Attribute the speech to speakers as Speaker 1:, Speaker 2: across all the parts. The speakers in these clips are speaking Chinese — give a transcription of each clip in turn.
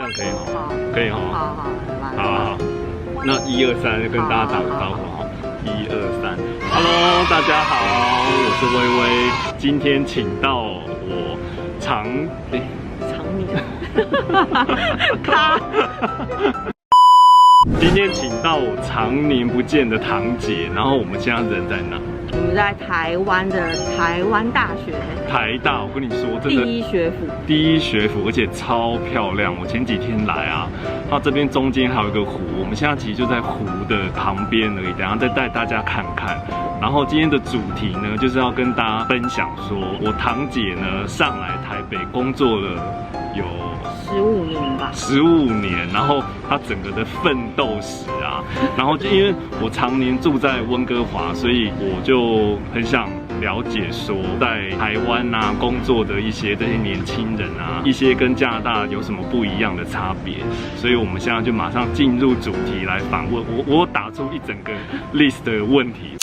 Speaker 1: 样可以哈？
Speaker 2: 好，
Speaker 1: 可以哈。
Speaker 2: 好，
Speaker 1: 好。那1、2、3，跟大家打个招呼哈。1、2、3，Hello， 大家好，我是微微，今天请到我常今天请到我常年不见的堂姐，然后我们现在人在哪？
Speaker 2: 我们在台湾的台湾大学，
Speaker 1: 台大。我跟你说，真的
Speaker 2: 第一学府，
Speaker 1: 第一学府，而且超漂亮。我前几天来啊，它这边中间还有一个湖，我们现在其实就在湖的旁边而已。等一下再带大家看看。然后今天的主题呢，就是要跟大家分享说，我堂姐呢上来台北工作了有
Speaker 2: 15年吧
Speaker 1: ，15年，然后她整个的奋斗史啊，然后就因为我常年住在温哥华，所以我就很想了解说，在台湾啊工作的这些年轻人啊，一些跟加拿大有什么不一样的差别，所以我们现在就马上进入主题来访问。我打出一整个 list 的问题。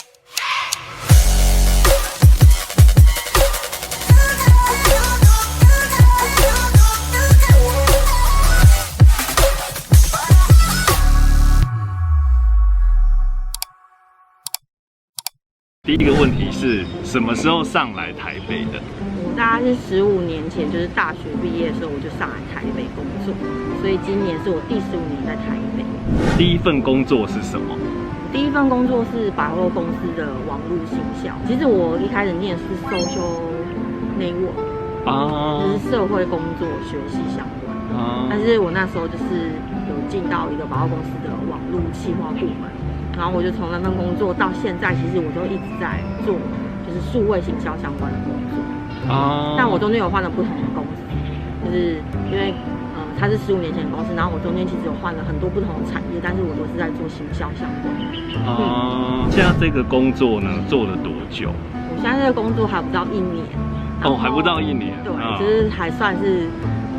Speaker 1: 第一个问题是什么时候上来台北的？
Speaker 2: 我大概是15年前，就是大学毕业的时候，我就上来台北工作，所以今年是我第15年在台北。
Speaker 1: 第一份工作是什么？
Speaker 2: 第一份工作是百货公司的网络行销。其实我一开始念的是 social network， 就是社会工作学习相关。但是我那时候就是有进到一个百货公司的网络企划部门。然后我就从那份工作到现在，其实我都一直在做就是数位行销相关的工作。但我中间有换了不同的公司，就是因为它是15年前的公司，然后我中间其实有换了很多不同的产业，但是我都是在做行销相关的。
Speaker 1: 现在这个工作呢做了多久？
Speaker 2: 我现在这个工作还不到1年。
Speaker 1: 还不到1年。
Speaker 2: 对，就是还算是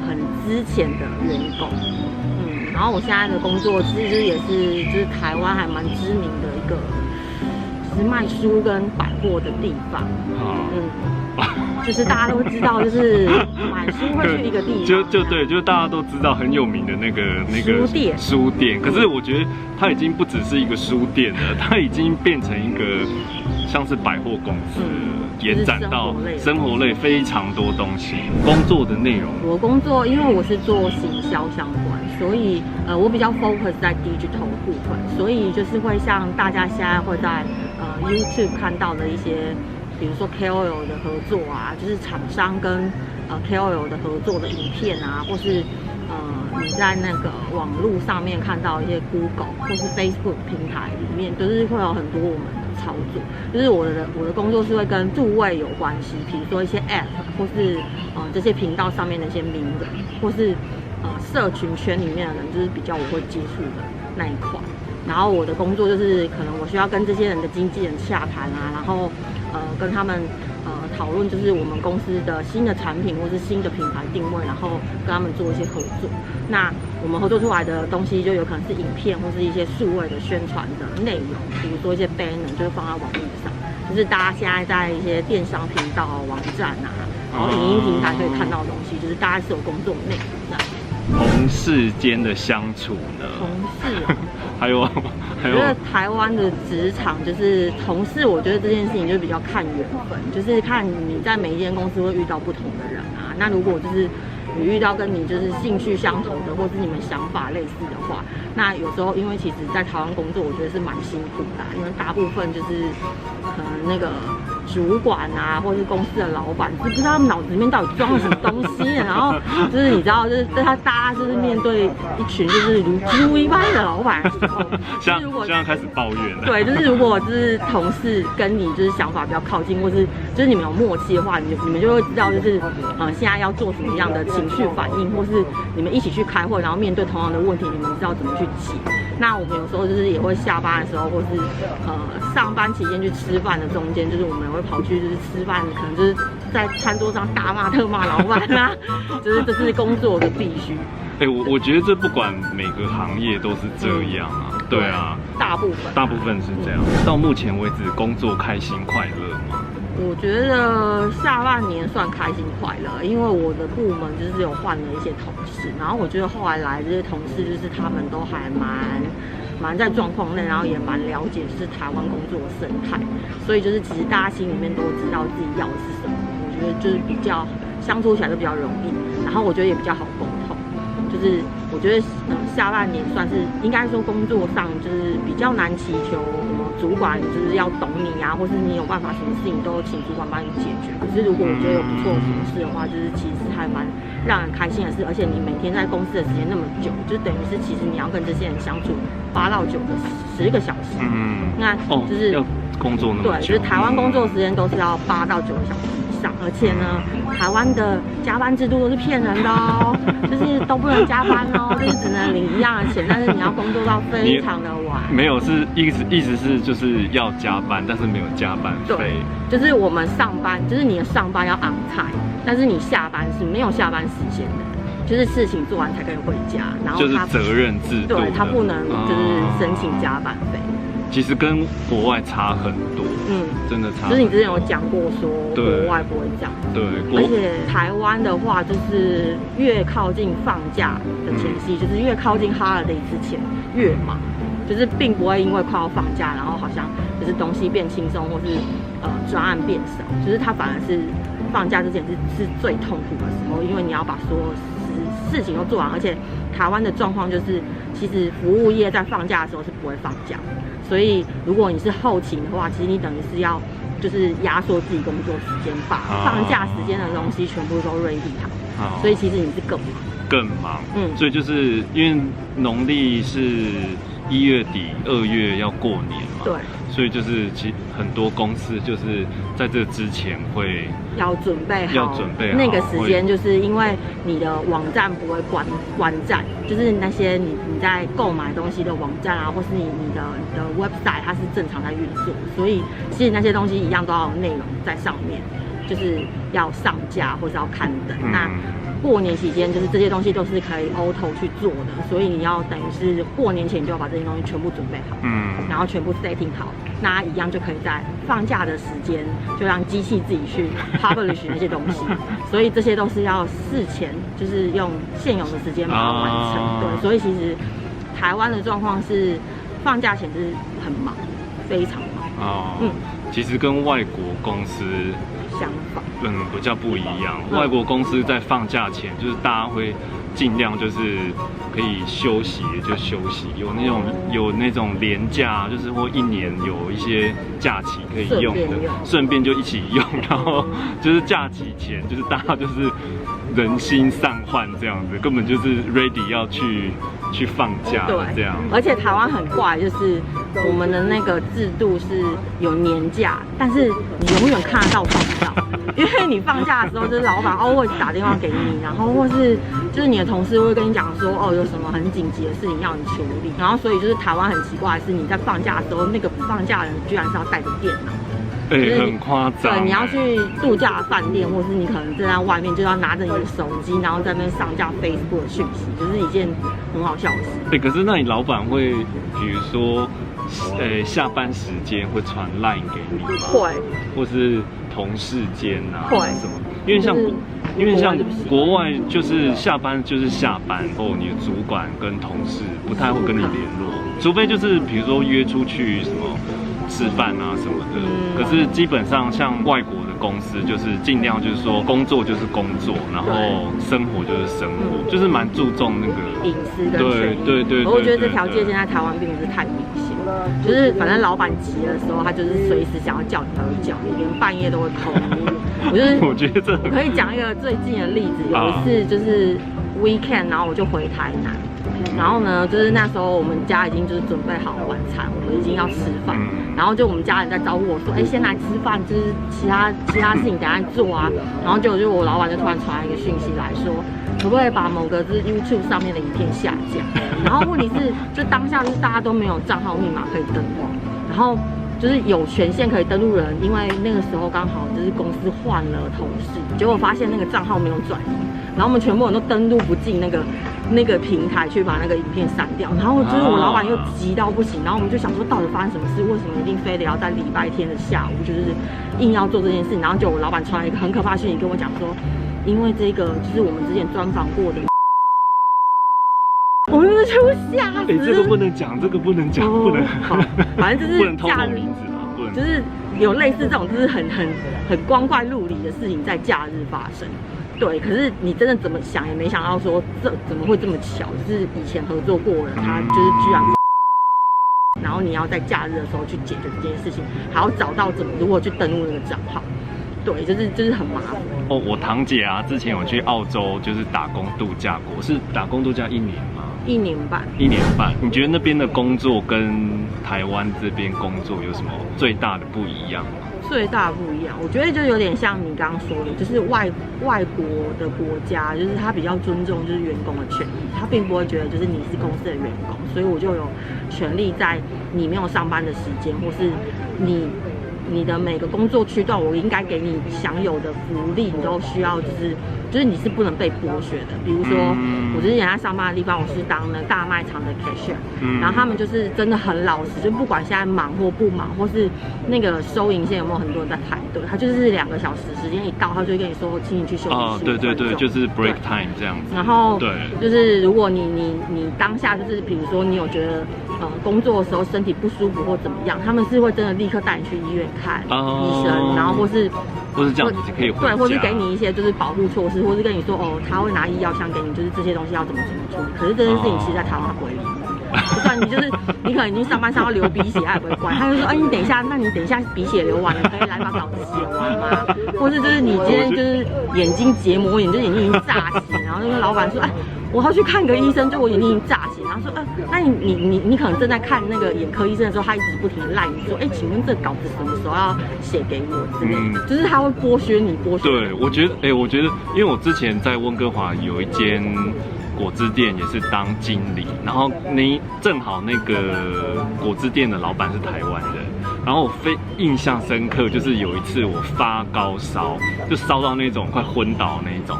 Speaker 2: 很之前的员工。然后我现在的工作其实也是就是台湾还蛮知名的一个，就是卖书跟百货的地方。就是大家都知道，就是买书会去一个地方。
Speaker 1: 就大家都知道很有名的那个书店。可是我觉得它已经不只是一个书店了，它已经变成一个像是百货公司。延展到生活类非常多东西。工作的内容，
Speaker 2: 我工作因为我是做行销相关，所以我比较 focus 在 digital 部分，所以就是会像大家现在会在YouTube 看到的一些，比如说 KOL 的合作啊，就是厂商跟KOL 的合作的影片啊，或是你在那个网络上面看到一些 Google 或是 Facebook 平台里面，都是会有很多我们的操作。就是我的工作是会跟数位有关系，比如说一些 App 或是这些频道上面的一些名人，或是社群圈里面的人，就是比较我会接触的那一块。然后我的工作就是可能我需要跟这些人的经纪人洽谈啊，然后跟他们讨论就是我们公司的新的产品或是新的品牌定位，然后跟他们做一些合作。那我们合作出来的东西就有可能是影片或是一些数位的宣传的内容，比如说一些 banner 就是放在网络上，就是大家现在在一些电商频道、网站啊，然后影音平台可以看到的东西，就是大概是有工作内容的。
Speaker 1: 同事间的相处呢？
Speaker 2: 同事啊，
Speaker 1: 还有，
Speaker 2: 我觉得台湾的职场就是同事，我觉得这件事情就比较看缘分，就是看你在每一间公司会遇到不同的人啊。那如果就是你遇到跟你就是兴趣相投的，或是你们想法类似的话，那有时候因为其实在台湾工作，我觉得是蛮辛苦的，因为大部分就是可能那个主管啊，或是公司的老板，不知道他们脑子里面到底装了什么东西，然后就是你知道，就是大家就是面对一群就是如猪一般的老板的时候，
Speaker 1: 像如果现在开始抱怨了，
Speaker 2: 对，就是如果就是同事跟你就是想法比较靠近，或是就是你们有默契的话，你们就会知道就是现在要做什么样的情绪反应，或是你们一起去开会，然后面对同样的问题，你们知道怎么去解。那我们有时候就是也会下班的时候，或是上班期间去吃饭的中间，就是我们也会跑去就是吃饭，可能就是在餐桌上大骂特骂老板啊，就是这是工作的必须。
Speaker 1: 我觉得这不管每个行业都是这样啊，对啊，大部分是这样。到目前为止，工作开心快乐吗？
Speaker 2: 我觉得下半年算开心快乐，因为我的部门就是有换了一些同事，然后我觉得后来来这些同事就是他们都还蛮在状况内，然后也蛮了解就是台湾工作的生态，所以就是其实大家心里面都知道自己要的是什么，我觉得就是比较相处起来就比较容易，然后我觉得也比较好沟通，就是我觉得下半年算是应该说工作上就是比较难祈求什么主管就是要懂你啊，或是你有办法什么事情都请主管帮你解决。可是如果我觉得有不错的同事的话，就是其实还蛮让人开心的事，而且你每天在公司的时间那么久，就等于是其实你要跟这些人相处8到9个10个小时。那就是
Speaker 1: 要工作那么久，
Speaker 2: 对，就是台湾工作时间都是要8到9个小时以上，而且呢，台湾的加班制度都是骗人的哦，就是都不能加班哦，就是只能领一样的钱，但是你要工作到非常的晚。
Speaker 1: 没有，是意思是就是要加班，但是没有加班费。
Speaker 2: 对，就是我们上班，就是你的上班要 on time， 但是你下班是没有下班时间的，就是事情做完才可以回家，然后
Speaker 1: 就是责任制度，
Speaker 2: 对他不能就是申请加班费。
Speaker 1: 其实跟国外差很多，真的差很多。
Speaker 2: 就是你之前有讲过说国外不会这样，
Speaker 1: 对，
Speaker 2: 而且台湾的话，就是越靠近放假的前夕，就是越靠近 holiday 之前越忙，就是并不会因为快要放假，然后好像就是东西变轻松，或是专案变少，就是它反而是放假之前是最痛苦的时候，因为你要把所有事情都做完，而且台湾的状况就是，其实服务业在放假的时候是不会放假的。所以，如果你是后勤的话，其实你等于是要就是压缩自己工作时间，把放假时间的东西全部都 ready 好。所以其实你是更忙。
Speaker 1: 所以就是因为农历是1月底2月要过年嘛，
Speaker 2: 对，
Speaker 1: 所以就是其实很多公司就是在这之前会
Speaker 2: 要准备好那个时间，就是因为你的网站不会关站，就是那些你在购买东西的网站啊，或是你的 website 它是正常在运作，所以其实那些东西一样都要有内容在上面，就是要上架或是要刊登。那过年期间，就是这些东西都是可以 auto 去做的，所以你要等于是过年前你就要把这些东西全部准备好，然后全部 setting 好，那一样就可以在放假的时间就让机器自己去 publish 那些东西，所以这些都是要事前就是用现有的时间把它完成。对，所以其实台湾的状况是放假前就是很忙，非常忙。
Speaker 1: 其实跟外国公司
Speaker 2: 相反，
Speaker 1: 比较不一样。外国公司在放假前，就是大家会尽量就是可以休息就休息，有那种连假，就是或1年有一些假期可以用的，顺便就一起用。然后就是假期前，就是大家就是人心散涣这样子，根本就是 ready 要去放假这样。
Speaker 2: 而且台湾很怪，就是我们的那个制度是有年假，但是你永远看得到放不到，因为你放假的时候，就是老板会打电话给你，然后或是就是你的同事会跟你讲说，有什么很紧急的事情要你处理，然后所以就是台湾很奇怪的是，你在放假的时候，那个放假的人居然是要带着电脑。
Speaker 1: 很夸张。
Speaker 2: 对，你要去度假饭店，或是你可能正在外面，就要拿着你的手机，然后在那边上架 Facebook 的讯息，就是一件很好笑的事。
Speaker 1: 可是那你老板会，比如说，下班时间会传 LINE 给你吗？
Speaker 2: 会，
Speaker 1: 或是同事间啊，
Speaker 2: 会
Speaker 1: 什么？因为像国外就是下班就是下班后，你的主管跟同事不太会跟你联络，除非就是比如说约出去什么吃饭啊什么的。可是基本上像外国的公司，就是尽量就是说工作就是工作，然后生活就是生活，就是蛮注重那个
Speaker 2: 隐私跟权益。对，我觉得这条界限在台湾并不是太明显，就是反正老板急的时候，他就是随时想要叫你才会叫你，连半夜都会 call 你。我觉得我可以讲一个最近的例子，有一次就是 weekend， 然后我就回台南。然后呢，就是那时候我们家已经就是准备好晚餐，我们已经要吃饭，然后就我们家人在招呼我说，先来吃饭，就是其他事情等下做啊。然后就我老板就突然传一个讯息来说，可不可以把某个就是 YouTube 上面的影片下架？然后问题是，就当下就是大家都没有账号密码可以登录，然后就是有权限可以登录人，因为那个时候刚好就是公司换了同事，结果发现那个账号没有转移。然后我们全部人都登录不进那个那个平台去把那个影片删掉。然后就是我老板又急到不行，然后我们就想说到底发生什么事？为什么一定非得要在礼拜天的下午就是硬要做这件事？然后就我老板传了一个很可怕的讯息跟我讲说，因为这个就是我们之前专访过的。我们就吓死！
Speaker 1: 这个不能讲，这个不能讲，不能。
Speaker 2: 好，反正就是
Speaker 1: 不能透露名字啊，不能。
Speaker 2: 就是有类似这种，就是很光怪陆离的事情在假日发生。对，可是你真的怎么想也没想到说这怎么会这么巧？就是以前合作过的人，他就是居然。然后你要在假日的时候去解决这件事情，还要找到如何去登录那个账号。对，就是很麻烦。
Speaker 1: 哦，我堂姐啊，之前有去澳洲，就是打工度假过，是打工度假1年吗
Speaker 2: ？1年半。1
Speaker 1: 年半，你觉得那边的工作跟台湾这边工作有什么最大的不一样吗？
Speaker 2: 最大不一样，我觉得就有点像你刚刚说的，就是外国的国家，就是他比较尊重就是员工的权益，他并不会觉得就是你是公司的员工，所以我就有权利在你没有上班的时间，或是你的每个工作区段，我应该给你享有的福利，你都需要就是你是不能被剥削的。比如说，我之前在上班的地方，我是当那大卖场的 cashier，然后他们就是真的很老实，就不管现在忙或不忙，或是那个收银线有没有很多人在排队，他就是2个小时时间一到，他就会跟你说，请你去休息15分钟。
Speaker 1: 对，就是 break time 这样子。
Speaker 2: 然后
Speaker 1: 对，
Speaker 2: 就是如果你当下就是比如说你有觉得工作的时候身体不舒服或怎么样，他们是会真的立刻带你去医院看医生，然后或是
Speaker 1: 这样子可以回家，
Speaker 2: 对，或是给你一些就是保护措施，或是跟你说他会拿医药箱给你，就是这些东西要怎么处理。可是这件事情其实在台湾他不会理你，就算你可能已经上班上到流鼻血，他也不会管，他就说你等一下，那你等一下鼻血流完了，可以来把稿子写完吗？或是就是你今天就是眼睛结膜炎，就眼睛已经炸血，然后就跟老板说我要去看个医生，就我眼睛已经炸血，然后说那你可能正在看那个眼科医生的时候，他一直不停的赖你说，请问这个稿子什么时候要写给我之类的，就是他会剥削你。
Speaker 1: 对，我觉得，因为我之前在温哥华有一间果汁店，也是当经理，然后正好那个果汁店的老板是台湾人，然后我印象深刻，就是有一次我发高烧，就烧到那种快昏倒那一种。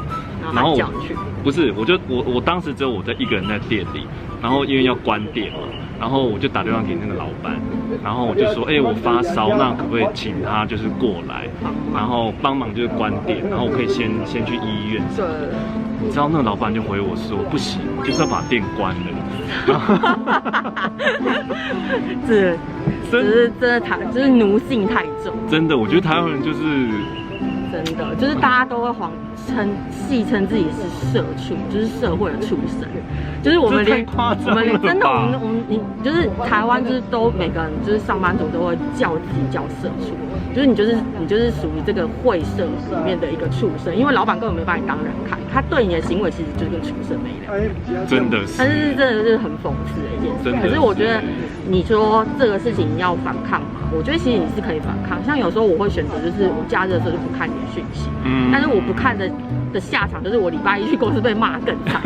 Speaker 1: 然后我当时只有我一个人在店里，然后因为要关店嘛，然后我就打电话给那个老板，然后我就说，我发烧，那可不可以请他就是过来，然后帮忙就是关店，然后我可以先去医院。对。你知道那个老板就回我说，不行，就是要把店关了。真的就是奴性太重。真的，我觉得台湾人就是
Speaker 2: 真的，就是大家都会戏称自己是社畜，就是社会的畜生，就是我们连真的我们就是台湾就是都每个人就是上班族都会叫自己叫社畜，就是你就是属于这个会社里面的一个畜生，因为老板根本没把你当人看，他对你的行为其实就是跟畜生没两样，
Speaker 1: 真的是，
Speaker 2: 但是真的是很讽刺的一件事。可是我觉得你说这个事情要反抗嘛，我觉得其实你是可以反抗，像有时候我会选择就是我假日的时候就不看你的讯息，但是我不看的下场就是我礼拜一去公司被骂更惨。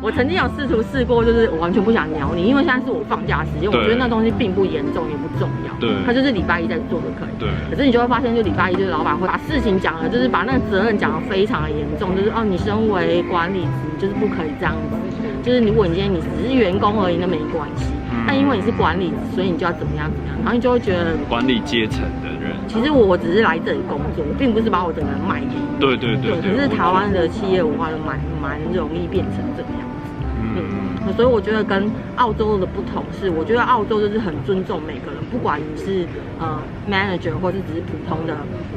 Speaker 2: 我曾经有试过，就是我完全不想鸟你，因为现在是我放假时间，我觉得那东西并不严重也不重要，
Speaker 1: 对，
Speaker 2: 他就是礼拜一再做就可以。
Speaker 1: 对，
Speaker 2: 可是你就会发现，就礼拜一就是老板会把事情讲了，就是把那个责任讲得非常的严重，就是你身为管理职就是不可以这样子，就是如果你今天你只是员工而已，那没关系。但因为你是管理职，所以你就要怎么样，然后你就会觉得
Speaker 1: 管理阶层的人，
Speaker 2: 其实我只是来这里工作，我并不是把我整个人卖给你。
Speaker 1: 对。
Speaker 2: 可是台湾的企业文化就蛮容易变成这个样子。所以我觉得跟澳洲的不同是，我觉得澳洲就是很尊重每个人，不管你是manager 或是只是普通的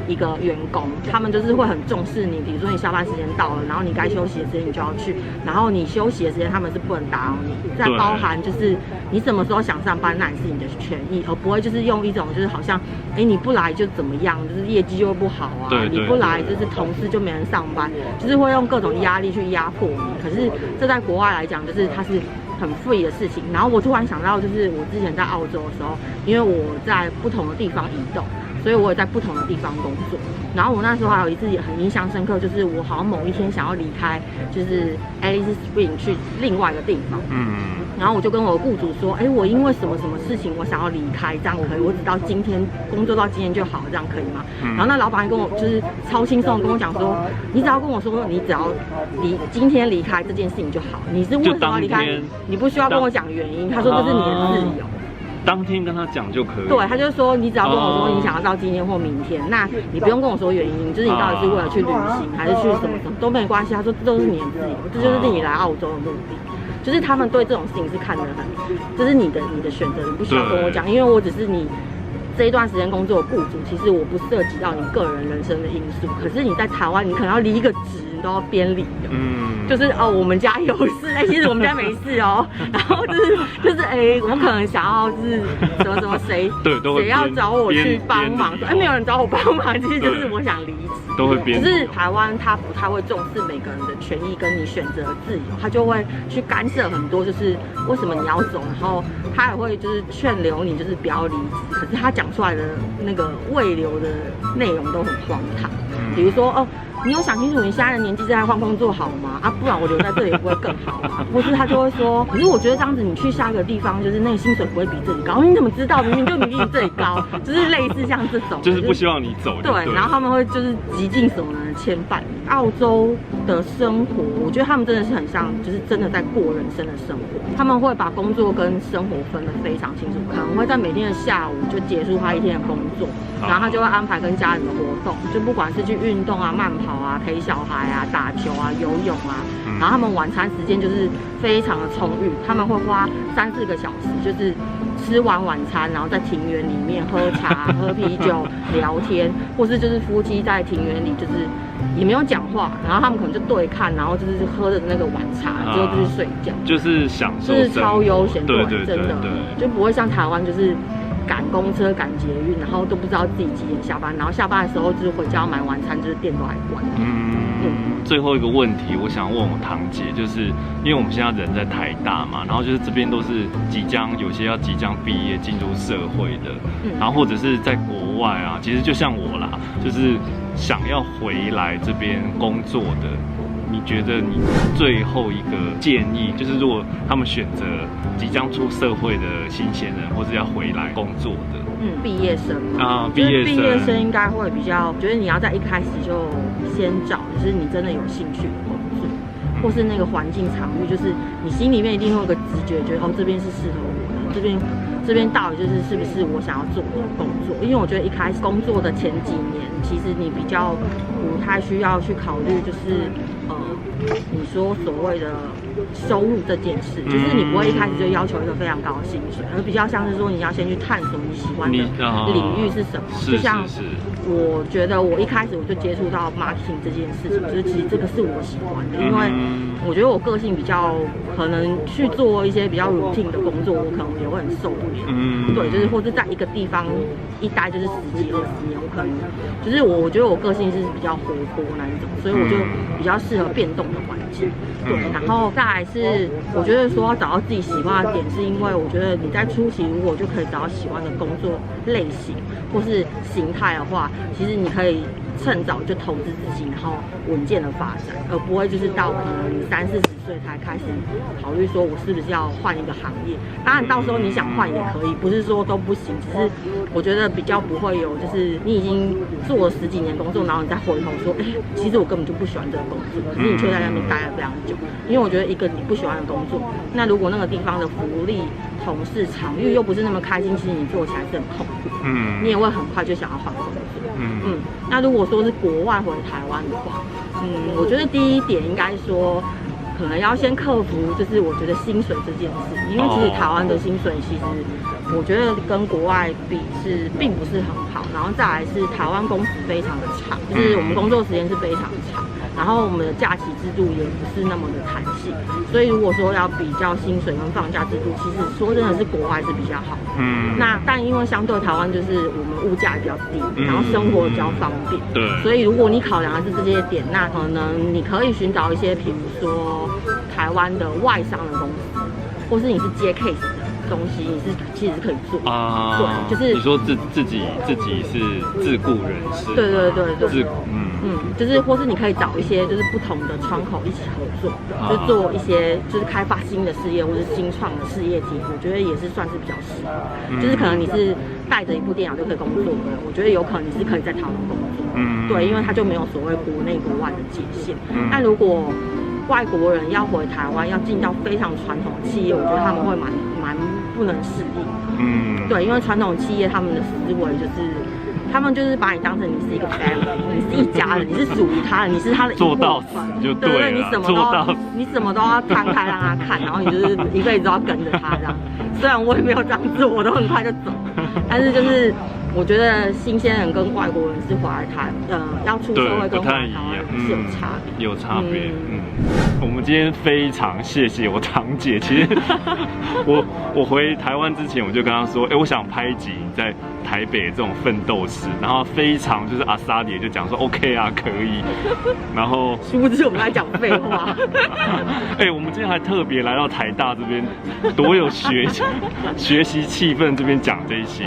Speaker 2: 一个员工，他们就是会很重视你。比如说你下班时间到了，然后你该休息的时间你就要去，然后你休息的时间他们是不能打扰你。再包含就是你什么时候想上班，那也是你的权益，而不会就是用一种就是好像你不来就怎么样，就是业绩就会不好啊，你不来就是同事就没人上班，就是会用各种压力去压迫你。可是这在国外来讲，就是它是很 free 的事情。然后我突然想到，就是我之前在澳洲的时候，因为我在不同的地方移动，所以我也在不同的地方工作。然后我那时候还有一次也很印象深刻，就是我好像某一天想要离开，就是 Alice Spring 去另外一个地方。然后我就跟我的雇主说，哎，我因为什么什么事情我想要离开，这样可以？我只到今天工作到今天就好，这样可以吗？然后那老板跟我就是超轻松的跟我讲说，你只要跟我说你只要今天离开这件事情就好，你是为什么要离开？你不需要跟我讲原因。他说这是你的自由。
Speaker 1: 当天跟他讲就可以。
Speaker 2: 对，他就说你只要跟我说你想要到今天或明天，那你不用跟我说原因，就是你到底是为了去旅行还是去什么什么都没关系。他说这都是你的自由，这就是你来澳洲的目的。就是他们对这种事情是看得很，这是你的选择，你不需要跟我讲，因为我只是你这一段时间工作的雇主，其实我不涉及到你个人人生的因素。可是你在台湾，你可能要离一个职，你都要边离的。就是我们家有事，其实我们家没事哦。然后就是我可能想要就是什么谁要找我去帮忙，没有人找我帮忙，其实就是我想离职。
Speaker 1: 都会变。
Speaker 2: 就是台湾他不太会重视每个人的权益跟你选择的自由，他就会去干涉很多，就是为什么你要走，然后他也会就是劝留你，就是不要离职。可是他讲出来的那个未留的内容都很荒唐，比如说你有想清楚你现在的年纪是在换工作好吗？不然我留在这里不会更好吗？或是他就会说，可是我觉得这样子你去下一个地方，就是那个薪水不会比这里高。你怎么知道？明明比这里高，就是类似像这种，
Speaker 1: 就是不希望你走。对，
Speaker 2: 然后他们会就是极尽所能的牵绊你。澳洲的生活，我觉得他们真的是很像，就是真的在过人生的生活。他们会把工作跟生活分得非常清楚，可能会在每天的下午就结束他一天的工作，然后他就会安排跟家人的活动，就不管是去运动啊、慢跑啊、陪小孩啊、打球啊、游泳啊，然后他们晚餐时间就是非常的充裕，他们会花3-4个小时，就是吃完晚餐，然后在庭园里面喝茶、喝啤酒、聊天，或是就是夫妻在庭园里就是也没有讲话，然后他们可能就对看，然后就是喝的那个晚茶，之后就是睡觉，
Speaker 1: 就是享受，
Speaker 2: 就是超悠闲，
Speaker 1: 对，
Speaker 2: 真的就不会像台湾就是赶公车、赶捷运，然后都不知道自己几点下班，然后下班的时候就是回家要买晚餐，就是店都还关。
Speaker 1: 最后一个问题，我想问我堂姐，就是因为我们现在人在台大嘛，然后就是这边都是有些要即将毕业进入社会的，然后或者是在国外啊，其实就像我啦，就是想要回来这边工作的。你觉得你最后一个建议，就是如果他们选择即将出社会的新鲜人，或是要回来工作的，
Speaker 2: 毕业生
Speaker 1: 毕业生
Speaker 2: 应该会比较，觉得你要在一开始就先找，就是你真的有兴趣的工作，或是那个环境场域，就是你心里面一定会有个直觉，觉得这边是适合我的，这边到底是不是我想要做的工作？因为我觉得一开始工作的前几年，其实你比较不太需要去考虑，就是你说所谓的收入这件事，就是你不会一开始就要求一个非常高的薪水，而比较像是说你要先去探索你喜欢的领域是什么。就像我觉得我一开始我就接触到 marketing 这件事情，就是其实这个是我喜欢的，因为我觉得我个性比较可能去做一些比较 routine 的工作，我可能也会很受不了。对，就是或是在一个地方一待就是10几20年，我可能就是我觉得我个性是比较活泼那一种，所以我就比较适合变动的环境。对，然后再来是我觉得说要找到自己喜欢的点，是因为我觉得你在初期如果就可以找到喜欢的工作类型或是形态的话，其实你可以趁早就投资自己，然后稳健的发展，而不会就是到可能你30-40岁才开始考虑说我是不是要换一个行业。当然到时候你想换也可以，不是说都不行，只是我觉得比较不会有就是你已经做了10几年工作，然后你再回头说，其实我根本就不喜欢这个工作，可是你却在那边待了非常久。因为我觉得一个你不喜欢的工作，那如果那个地方的福利、同事、场域又不是那么开心，其实你做起来是很痛苦，你也会很快就想要换工作。那如果说是国外或者台湾的话，我觉得第一点应该说，可能要先克服，就是我觉得薪水这件事，因为其实台湾的薪水其实我觉得跟国外比是并不是很好，然后再来是台湾工时非常的长，就是我们工作时间是非常长。然后我们的假期制度也不是那么的弹性，所以如果说要比较薪水跟放假制度，其实说真的是国外是比较好的。但因为相对台湾就是我们物价也比较低，然后生活比较方便，对，所以如果你考量的是这些点，那可能你可以寻找一些，比如说台湾的外商的公司，或是你是接 case 的。东西，你是其实是可以做
Speaker 1: 啊，
Speaker 2: 对，就是
Speaker 1: 你说自己是自雇人士，
Speaker 2: 对，
Speaker 1: 嗯，
Speaker 2: 就是或是你可以找一些就是不同的窗口一起合作，就做一些就是开发新的事业或是新创的事业体，我觉得也是算是比较适合。就是可能你是带着一部电脑就可以工作的人，我觉得有可能你是可以在台湾工作，对，因为它就没有所谓国内国外的界限。但如果外国人要回台湾，要进到非常传统的企业，我觉得他们会蛮不能适应。对，因为传统企业他们的思维就是，他们就是把你当成你是一个 family， 你是一家人，你是属于他的，你是他的一部分。
Speaker 1: 做到死就对了，
Speaker 2: 你什么都要摊开让他看，然后你就是一辈子都要跟着他这样。虽然我也没有这样做，我都很快就走，但是就是我觉得新鲜人跟外国人是回来台，要出社会跟回来台湾是有差别，
Speaker 1: 有差别。我们今天非常谢谢我堂姐。其实我回台湾之前，我就跟她说，我想拍一集在台北这种奋斗史，然后非常就是阿萨里就讲说 OK 啊，可以。然后
Speaker 2: 殊不知我们在讲废话。
Speaker 1: 我们今天还特别来到台大这边，多有学习气氛，这边讲这一些。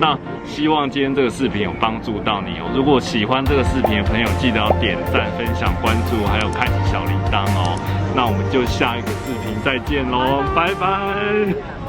Speaker 1: 那希望今天这个视频有帮助到你哦。如果喜欢这个视频的朋友，记得要点赞、分享、关注，还有开启小铃铛哦。那我们就下一个视频再见喽，拜拜。